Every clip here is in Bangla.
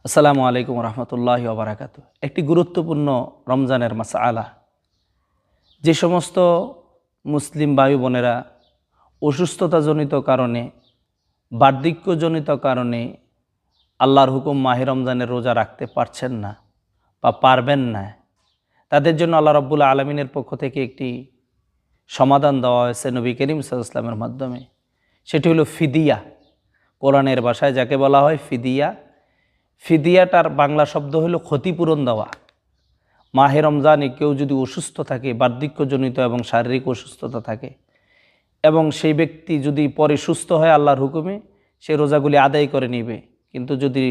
আসসালামু আলাইকুম রহমতুল্লাহি ওয়া বারাকাতুহু। একটি গুরুত্বপূর্ণ রমজানের মাসআলা। যে সমস্ত মুসলিম ভাই বোনেরা অসুস্থতাজনিত কারণে, বার্ধক্যজনিত কারণে আল্লাহর হুকুম মাহে রমজানের রোজা রাখতে পারছেন না বা পারবেন না, তাদের জন্য আল্লাহ রাব্বুল আলামিনের পক্ষ থেকে একটি সমাধান দেওয়া হয়েছে নবী করিম সাল্লাল্লাহু আলাইহি ওয়াসাল্লামের মাধ্যমে। সেটি হলো ফিদিয়া। কোরআনের ভাষায় যাকে বলা হয় ফিদিয়া। ফিদিয়াটার বাংলা শব্দ হলো ক্ষতিপূরণ দেওয়া। মাহে রমজানে কেউ যদি অসুস্থ থাকে, বার্ধক্যজনিত এবং শারীরিক অসুস্থতা থাকে, এবং সেই ব্যক্তি যদি পরে সুস্থ হয় আল্লাহর হুকুমে, সে রোজাগুলি আদায় করে নিবে। কিন্তু যদি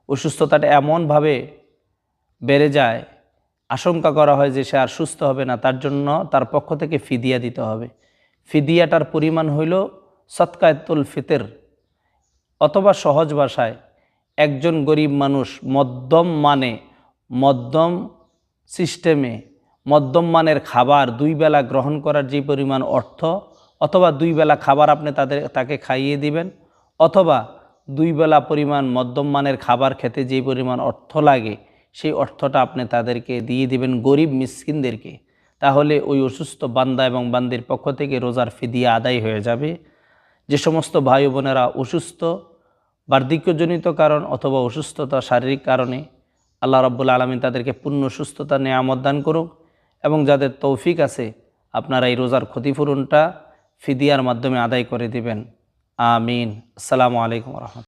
অসুস্থতাটা এমনভাবে বেড়ে যায়, আশঙ্কা করা হয় যে সে আর সুস্থ হবে না, তার জন্য তার পক্ষ থেকে ফিদিয়া দিতে হবে। ফিদিয়াটার পরিমাণ হইল সদকাতুল ফিতর, অথবা সহজ ভাষায় একজন গরিব মানুষ মধ্যম সিস্টেমে মধ্যম মানের খাবার 2 বেলা গ্রহণ করার যে পরিমাণ অর্থ, অথবা 2 বেলা খাবার আপনি তাকে খাইয়ে দিবেন, অথবা 2 বেলা পরিমাণ মধ্যম মানের খাবার খেতে যে পরিমাণ অর্থ লাগে, সেই অর্থটা আপনি তাদেরকে দিয়ে দিবেন, গরিব মিসকিনদেরকে। তাহলে ওই অসুস্থ বান্দা এবং বান্দির পক্ষ থেকে রোজার ফিদিয়া আদায় হয়ে যাবে। যে সমস্ত ভাই বোনেরা অসুস্থ, বার্ধক্যজনিত কারণ অথবা অসুস্থতা শারীরিক কারণে, আল্লাহ রাব্বুল আলামিন তাদেরকে পূর্ণ সুস্থতা নেয়ামত দান করুক। এবং যাদের তৌফিক আছে, আপনারা এই রোজার ক্ষতিপূরণটা ফিদিয়ার মাধ্যমে আদায় করে দিবেন। আমিন। আসসালামু আলাইকুম ওয়া রাহমাতুল্লাহ।